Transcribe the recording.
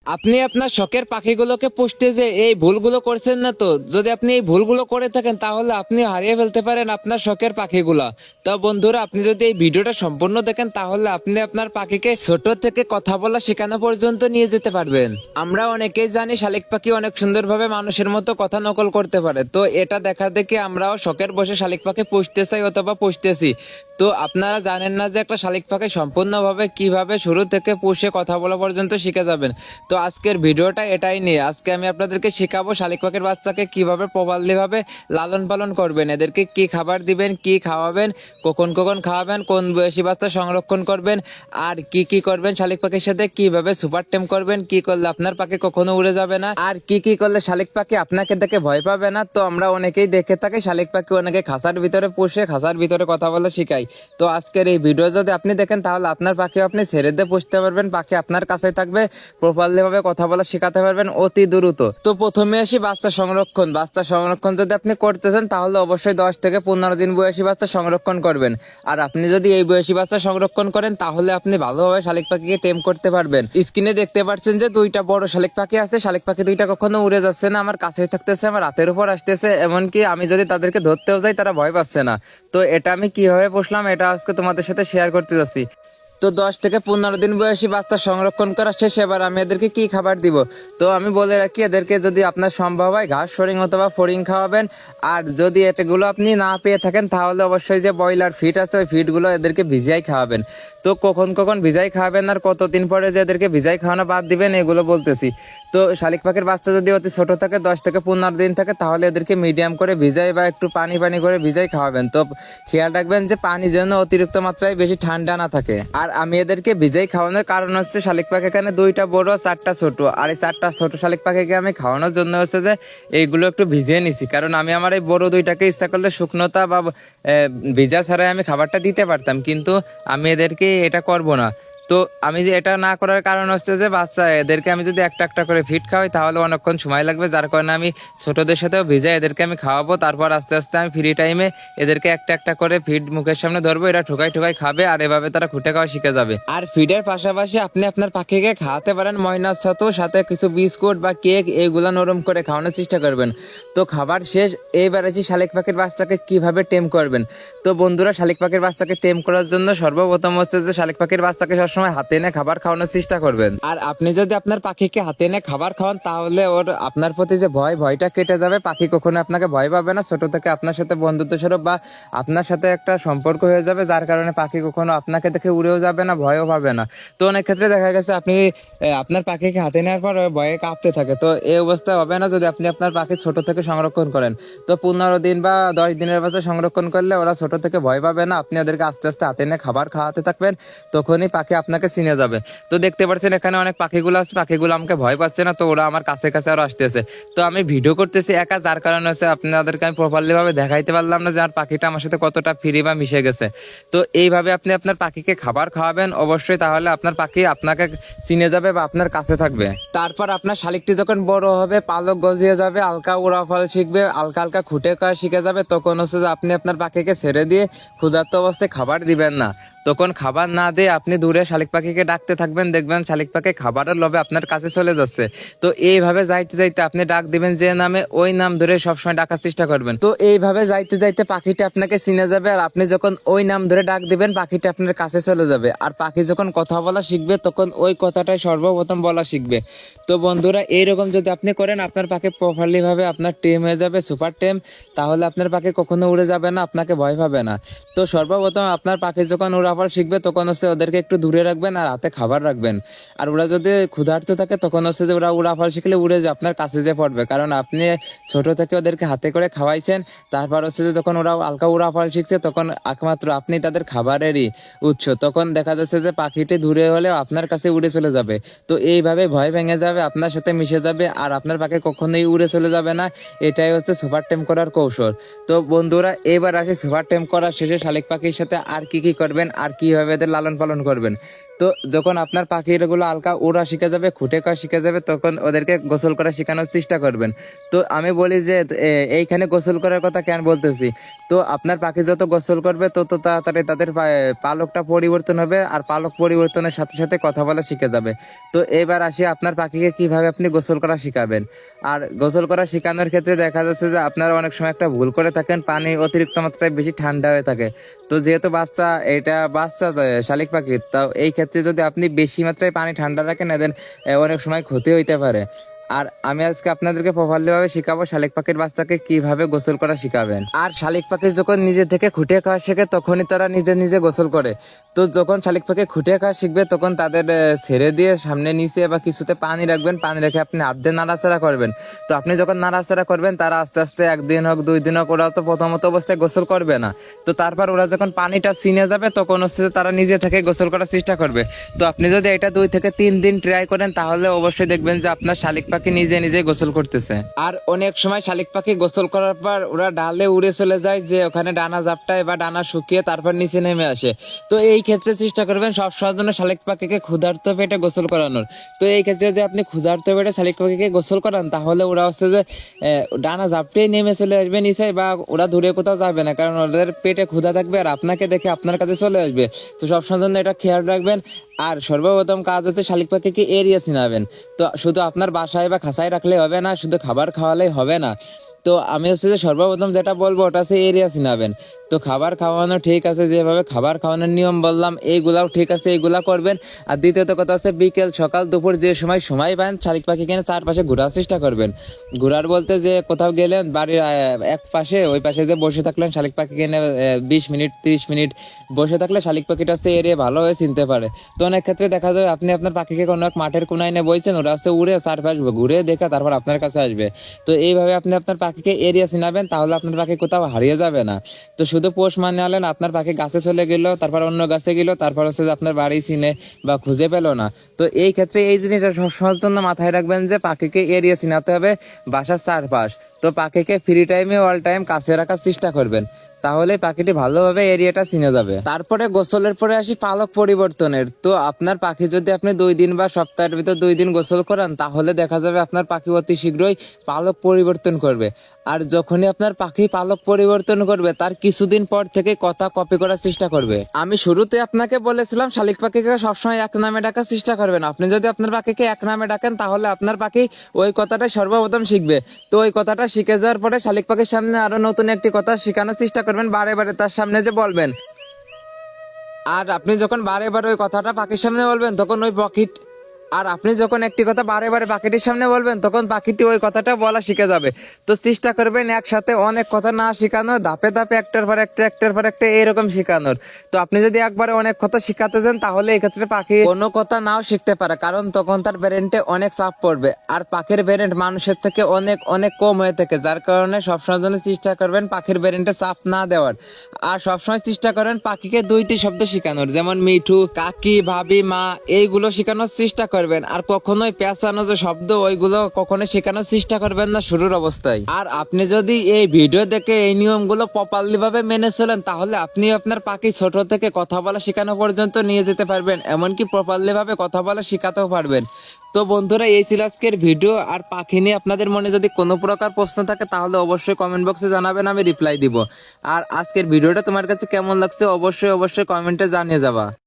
আপনি আপনার শখের পাখিগুলোকে পুষতে যে এই ভুলগুলো করছেন না তো? যদি আপনি এই ভুলগুলো করে থাকেন তাহলে আপনি হারিয়ে ফেলতে পারেন আপনার শখের পাখিগুলা। তো বন্ধুরা, আপনি যদি এই ভিডিওটা সম্পূর্ণ দেখেন তাহলে আপনি আপনার পাখিকে ছোট থেকে কথা বলা শেখানো পর্যন্ত নিয়ে যেতে পারবেন। আমরা অনেকেই জানি শালিক পাখি অনেক সুন্দরভাবে মানুষের মতো কথা নকল করতে পারে, তো এটা দেখা দেখে আমরাও শখের বসে শালিক পাখি পুষতে চাই অথবা পুষতেছি। তো আপনারা জানেন না যে একটা শালিক পাখি সম্পূর্ণভাবে কিভাবে শুরু থেকে পুষে কথা বলা পর্যন্ত শিখে যাবেন। তো আজকের ভিডিওটা এটাই নিয়ে, আজকে আমি আপনাদেরকে শেখাবো শালিক পাখির বাচ্চাকে কিভাবে প্রপারলি ভাবে লালন পালন করবেন, এদেরকে কি খাবার দিবেন, কি খাওয়াবেন, কখন কখন খাওয়াবেন, কোন বয়সী বাচ্চা সংরক্ষণ করবেন, আর কি কি করবেন শালিক পাখির সাথে, কিভাবে সুপার টেম করবেন, কি করলে আপনার পাখি কখনো উড়ে যাবে না, আর কি কি করলে শালিক পাখি আপনাকে দেখে ভয় পাবে না। তো আমরা অনেকেই দেখে থাকি শালিক পাখি অনেকে খাঁচার ভিতরে পুষে খাঁচার ভিতরে কথা বলা শিখাই। তো আজকের এই ভিডিও যদি আপনি দেখেন তাহলে আপনার পাখি আপনি ছেড়ে দিয়ে পুষতে পারবেন, পাখি আপনার কাছেই থাকবে, প্রপারলি ভাবে কথা বলা শেখাতে পারবেন অতি দ্রুত। তো প্রথমে আসি বাচ্চা সংরক্ষণ। বাচ্চা সংরক্ষণ যদি আপনি করতে চান তাহলে অবশ্যই 10 থেকে 15 দিন বয়সী বাচ্চা সংরক্ষণ করবেন। আর আপনি যদি এই বয়সী বাচ্চা সংরক্ষণ করেন তাহলে আপনি ভালোভাবে শালিক পাখিকে টেম করতে পারবেন। স্ক্রিনে দেখতে পাচ্ছেন যে দুইটা বড় শালিক পাখি আছে। শালিক পাখি দুইটা কখনো উড়ে যাচ্ছে না, আমার কাছেই থাকতেছে, আমার হাতের উপর আসতেছে, এমনকি আমি যদি তাদেরকে ধরতেও যাই তারা ভয় পাচ্ছে না। তো এটা আমি কিভাবে পুষলাম এটা আজকে তোমাদের সাথে শেয়ার করতে যাচ্ছি। তো 10 থেকে 15 দিন বয়সী বাচ্চা সংরক্ষণ করা শেষ। এবার আমি এদেরকে কি খাবার দিব। তো আমি বলে রাখি, এদেরকে যদি আপনার সম্ভব হয় ঘাস ফড়িং অথবা ফড়িং খাওয়াবেন। আর যদি এগুলো আপনি না পেয়ে থাকেন তাহলে অবশ্যই যে ব্রয়লার ফিড আছে ওই ফিডগুলো এদেরকে ভিজিয়াই খাওয়াবেন। তো কখন কখন ভিজাই খাওয়াবেন আর কতদিন পরে যে এদেরকে ভিজাই খাওয়ানো বাদ দিবেন এগুলো বলতেছি। তো শালিক পাখির বাচ্চা যদি অতি ছোট থাকে 10 থেকে 15 দিন থাকে তাহলে এদেরকে মিডিয়াম করে ভিজাই বা একটু পানি পানি করে ভিজাই খাওয়াবেন। তো খেয়াল রাখবেন যে পানি যেন অতিরিক্ত মাত্রায় বেশি ঠান্ডা না থাকে। আর আমি এদেরকে ভিজাই খাওয়ানোর কারণ হচ্ছে শালিক পাখি এখানে দুইটা বড় 4টা ছোট, আর এই 4টা ছোট শালিক পাখিকে আমি খাওয়ানোর জন্য হচ্ছে যে এইগুলো একটু ভিজিয়ে নিছি, কারণ আমি আমার এই বড় দুইটাকে ইচ্ছা করলে শুকনোতা বা ভিজা ছাড়াই আমি খাবারটা দিতে পারতাম, কিন্তু আমি এদেরকে এটা করব না। তো আমি যে এটা না করার কারণ হচ্ছে যে বাচ্চা এদেরকে আমি যদি একটা একটা করে ফিড খাওয়াই তাহলে অনেকক্ষণ সময় লাগবে, যার কারণে আমি ছোটদের সাথেও ভিজাই এদেরকে আমি খাওয়াবো। তারপর আস্তে আস্তে আমি ফ্রি টাইমে এদেরকে একটা একটা করে ফিড মুখের সামনে ধরবো, এরা ঠোকাই ঠোকাই খাবে আর এভাবে তারা খুঁটে খাওয়া শিখে যাবে। আর ফিডের পাশাপাশি আপনি আপনার পাখিকে খাওয়াতে পারেন ময়নার ছাতু, সাথে কিছু বিস্কুট বা কেক, এইগুলা নরম করে খাওয়ানোর চেষ্টা করবেন। তো খাবার শেষ, এইবার আছি শালিক পাখির বাচ্চাকে কিভাবে টেম করবেন। তো বন্ধুরা, শালিক পাখির বাচ্চাকে টেম করার জন্য সর্বপ্রথম হচ্ছে যে শালিক পাখির বাচ্চাকে সবসময় হাতে এনে খাবার খাওয়ানোর চেষ্টা করবেন। আর আপনি যদি আপনার পাখিকে হাতে এনে খাবার খাওয়ান তাহলে ওর আপনার প্রতি যে ভয়টা কেটে যাবে, পাখি কখনো আপনাকে ভয় পাবে না, ছোট থেকে আপনার সাথে বন্ধুত্ব স্বরূপ বা আপনার সাথে একটা সম্পর্ক হয়ে যাবে, যার কারণে পাখি কখনো আপনাকে দেখে উড়েও যাবে না, ভয়ও পাবে না। তো অনেক ক্ষেত্রে দেখা গেছে আপনি আপনার পাখিকে হাতে নেওয়ার পর ভয়ে কাঁপতে থাকে, তো এই অবস্থা হবে না যদি আপনি আপনার পাখি ছোট থেকে সংরক্ষণ করেন। তো 15 দিন বা 10 দিনের বাচ্চা সংরক্ষণ করলে ওরা ছোট থেকে ভয় পাবে না, আপনি ওদেরকে আস্তে আস্তে হাতে এনে খাবার খাওয়াতে থাকবেন, তখনই পাখি আপনাকে চিনে যাবে। তো দেখতে পাচ্ছেন এখানে অনেক পাখিগুলো আছে, পাখিগুলো আমাকে ভয় পাচ্ছে না, তো ওরা আমার কাছে কাছে আরো আসতেছে। তো আমি ভিডিও করতেছি একা, যার কারণে হচ্ছে আপনাদেরকে আমি প্রপারলি ভাবে দেখাইতে পারলাম না যে আমার পাখিটা আমার সাথে কতটা ফ্রি বা মিশে গেছে। তো এইভাবে আপনি আপনার পাখিকে খাবার খাওয়াবেন অবশ্যই, তাহলে আপনার পাখি আপনাকে চিনে যাবে বা আপনার কাছে থাকবে। তারপর আপনার শালিকটি যখন বড় হবে, পালক গজিয়ে যাবে, হালকা উড়াফল শিখবে, হালকা হালকা খুঁটে খাওয়া শিখে যাবে, তখন হচ্ছে যে আপনি আপনার পাখিকে ছেড়ে দিয়ে ক্ষুধার্ত অবস্থায় খাবার দিবেন না। তখন খাবার না দিয়ে আপনি দূরে শালিক পাখিকে ডাকতে থাকবেন, দেখবেন শালিক পাখি খাবারের লোভে আপনার কাছে চলে যাচ্ছে। তো এইভাবে যাইতে যাইতে আপনি ডাক দিবেন যে নামে, ওই নাম ধরে সবসময় ডাকার চেষ্টা করবেন। তো এইভাবে যাইতে যাইতে পাখিটা আপনাকে চিনে যাবে, আর আপনি যখন ওই নাম ধরে ডাক দিবেন পাখিটা আপনার কাছে চলে যাবে। আর পাখি যখন কথা বলা শিখবে তখন ওই কথাটাই সর্বপ্রথম বলা শিখবে। তো বন্ধুরা, এইরকম যদি আপনি করেন আপনার পাখি প্রপারলি ভাবে আপনার টেম হয়ে যাবে, সুপার টেম, তাহলে আপনার পাখি কখনো উড়ে যাবে না, আপনাকে ভয় পাবে না। তো সর্বপ্রথম আপনার পাখি যখন উড়াফল শিখবে তখন হচ্ছে ওদেরকে একটু দূরে রাখবেন আর হাতে খাবার রাখবেন। আর ওরা যদি ক্ষুধার্ত থাকে তখন হচ্ছে যে ওরা উড়াফল শিখলে উড়ে যে আপনার কাছে যে পড়বে, কারণ আপনি ছোট থেকে ওদেরকে হাতে করে খাওয়াইছেন। তারপর হচ্ছে যে যখন ওরা হালকা উড়াফল শিখছে তখন একমাত্র আপনি তাদের খাবারেরই উৎস, তখন দেখা যাচ্ছে যে পাখিটি দূরে হলেও আপনার কাছে উড়ে চলে যাবে। তো এইভাবে ভয় ভেঙে যাবে, আপনার সাথে মিশে যাবে, আর আপনার পাখি কখনোই উড়ে চলে যাবে না। এটাই হচ্ছে সুপার টেম করার কৌশল। তো বন্ধুরা, এবার আসি সুপার টেম করার শেষে শালিক পাখির সাথে আর কি কি করবেন, আর কিভাবে এদের লালন পালন করবেন। তো যখন আপনার পাখিগুলো হালকা ওড়া শিখে যাবে, খুঁটে খাওয়া শিখে যাবে, তখন ওদেরকে গোসল করা শেখানোর চেষ্টা করবেন। তো আমি বলি যে এইখানে গোসল করার কথা কেন বলতেছি, তো আপনার পাখি যত গোসল করবে তত তাড়াতাড়ি তাদের পালকটা পরিবর্তন হবে, আর পালক পরিবর্তনের সাথে সাথে কথা বলা শিখে যাবে। তো এবার আসি আপনার পাখিকে কিভাবে আপনি গোসল করা শিখাবেন। আর গোসল করা শেখানোর ক্ষেত্রে দেখা যাচ্ছে যে আপনারা অনেক সময় একটা ভুল করে থাকেন, পানি অতিরিক্ত মাত্রায় বেশি ঠান্ডা হয়ে থাকে। তো যেহেতু এটা বাচ্চা শালিক পাখি, তাও এই ক্ষেত্রে যদি আপনি বেশি মাত্রায় পানি ঠান্ডা রাখেন, এদের অনেক সময় ক্ষতি হইতে পারে। আর আমি আজকে আপনাদেরকে প্রপারলি ভাবে শিখাবো শালিক পাখির বাচ্চাকে কিভাবে গোসল করা শিখাবেন। আর শালিক পাখি যখন নিজে থেকে খুঁটে খাওয়া শেখে তখনই তারা নিজে নিজে গোসল করে। তো যখন শালিক পাখি খুঁটে খাওয়া শিখবে তখন তাদের ছেড়ে দিয়ে সামনে নিচে বা কিছুতে পানি রাখবেন, পানি রেখে আপনি হাত দিয়ে নাড়াচাড়া করবেন। তো আপনি যখন নাড়াচাড়া করবেন তারা আস্তে আস্তে একদিন হোক 2 দিন হোক, ওরা তো প্রথমত অবস্থায় গোসল করবে না। তো তারপর ওরা যখন পানিটা চিনে যাবে তখন হচ্ছে তারা নিজে থেকে গোসল করার চেষ্টা করবে। তো আপনি যদি এটা 2 থেকে 3 দিন ট্রাই করেন তাহলে অবশ্যই দেখবেন যে আপনার শালিক পাখি নিজে নিজে গোসল করতেছে। আর অনেক সময় শালিক পাখি গোসল করার পর ওরা ডালে উড়ে চলে যায়, যে ওখানে ডানা জাপটায় বা ডানা শুকিয়ে তারপর নিচে নেমে আসে। তো এই ক্ষেত্রে চেষ্টা করবেন সবসময়ের জন্য শালিক পাখিকে ক্ষুধার্ত পেটে গোসল করানোর। তো এই ক্ষেত্রে যদি আপনি ক্ষুধার্ত পেটে শালিক পাখিকে গোসল করান তাহলে ওরা হচ্ছে যে ডানা জাপটেই নেমে চলে আসবে নিচে, বা ওরা দূরে কোথাও যাবে না, কারণ ওদের পেটে ক্ষুধা থাকবে আর আপনাকে দেখে আপনার কাছে চলে আসবে। তো সবসময়ের জন্য এটা খেয়াল রাখবেন। আর সর্বপ্রথম কাজ হচ্ছে শালিক পাখিকে এরিয়া চিনাবেন। তো শুধু আপনার বাসায় বা খাঁচায় রাখলে হবে না, শুধু খাবার খাওয়ালেই হবে না। তো আমি হচ্ছে যে সর্বপ্রথম যেটা বলবো ওটা হচ্ছে এরিয়া চিনাবেন। তো খাবার খাওয়ানো ঠিক আছে, যেভাবে খাবার খাওয়ানোর নিয়ম বললাম এইগুলাও ঠিক আছে, এইগুলা করবেন। আর দ্বিতীয়ত কথা হচ্ছে বিকেল সকাল দুপুর যে সময় পান শালিক পাখি কিনে চারপাশে ঘোরার চেষ্টা করবেন। ঘোরার বলতে যে কোথাও গেলেন বাড়ির এক পাশে, ওই পাশে যে বসে থাকলেন শালিক পাখি কিনে 20 মিনিট 30 মিনিট বসে থাকলে শালিক পাখিটা হচ্ছে এরিয়া ভালোভাবে চিনতে পারে। তো অনেক ক্ষেত্রে দেখা যায় আপনি আপনার পাখিকে কোনো এক মাঠের কোনায় নিয়ে বইছেন, ওরা হচ্ছে উড়ে চারপাশ ঘুরে দেখে তারপর আপনার কাছে আসবে। তো এইভাবে আপনি আপনার পাখিকে এরিয়া চিনাবেন, তাহলে আপনার পাখি কোথাও হারিয়ে যাবে না। তো শুধু পোষ মানে আনলেন, আপনার পাখি গাছে চলে গেল, তারপর অন্য গাছে গেল, তারপর হচ্ছে যে আপনার বাড়ি চিনে বা খুঁজে পেল না। তো এই ক্ষেত্রে এই জিনিসটা সবসময়ের জন্য মাথায় রাখবেন যে পাখিকে এরিয়া চিনাতে হবে বাসার চারপাশ। তো পাখিকে ফ্রি টাইমে অল টাইম কাছে রাখার চেষ্টা করবেন, তাহলে পাখিটি ভালোভাবে এরিয়াটা চিনে যাবে। তারপরে গোসলের পরে আসি পালক পরিবর্তনের। তো আপনার পাখি যদি আপনি 2 দিন বা সপ্তাহের ভিতর 2 দিন গোসল করান তাহলে দেখা যাবে আপনার পাখি অতি শীঘ্রই পালক পরিবর্তন করবে। আর যখনই আপনার পাখি পালক পরিবর্তন করবে তার কিছুদিন পর থেকে কথা কপি করার চেষ্টা করবে। আমি শুরুতে আপনাকে বলেছিলাম শালিক পাখিকে সবসময় এক নামে ডাকার চেষ্টা করবেন। আপনি যদি আপনার পাখিকে এক নামে ডাকেন তাহলে আপনার পাখি ওই কথাটা সর্বপ্রথম শিখবে। তো ওই কথাটা শিখে যাওয়ার পরে শালিক পাখির সামনে আরো নতুন একটি কথা শেখানোর চেষ্টা করবেন, বারে বারে তার সামনে যে বলবেন। আর আপনি যখন বারে বারে ওই কথাটা পাখির সামনে বলবেন তখন ওই পাখি, আর আপনি যখন একটি কথা বারে বারে পাখিটির সামনে বলবেন তখন পাখিটি ওই কথাটা বলা শিখে যাবে। তো চেষ্টা করবেন একসাথে অনেক কথা না শেখানো, ধাপে ধাপে একটার পর একটা এরকম শেখানোর। তো আপনি যদি একবারে অনেক কথা শিখাতে যান তাহলে এক্ষেত্রে পাখি কোনো কথা নাও শিখতে পারে, কারণ তখন তার ব্রেনটে অনেক চাপ পড়বে। আর পাখির ব্রেন মানুষের থেকে অনেক অনেক কম হয়ে থাকে, যার কারণে সবসময় জন্য চেষ্টা করবেন পাখির ব্রেনটে চাপ না দেওয়ার। আর সবসময় চেষ্টা করেন পাখিকে 2টি শব্দ শেখানোর, যেমন মিঠু, কাকি, ভাবি, মা, এইগুলো শেখানোর চেষ্টা করবেন। আর কখনোই পেঁচানো যে শব্দ ওইগুলো কখনোই শেখানোর চেষ্টা করবেন না শুরুর অবস্থায়। আর আপনি যদি এই ভিডিও দেখে এই নিয়মগুলো প্রপারলি ভাবে মেনে চলেন তাহলে আপনি আপনার পাখি ছোট থেকে কথা বলা শেখানো পর্যন্ত নিয়ে যেতে পারবেন, এমনকি প্রপারলি ভাবে কথা বলা শেখাতেও পারবেন। তো বন্ধুরা এই ছিল আজকের ভিডিও। আর পাখি নিয়ে আপনাদের মনে যদি কোনো প্রকার প্রশ্ন থাকে তাহলে অবশ্যই কমেন্ট বক্সে জানাবেন, আমি রিপ্লাই দিব। আর আজকের ভিডিওটা তোমার কাছে কেমন লাগছে অবশ্যই অবশ্যই কমেন্টে জানিয়ে যাবা।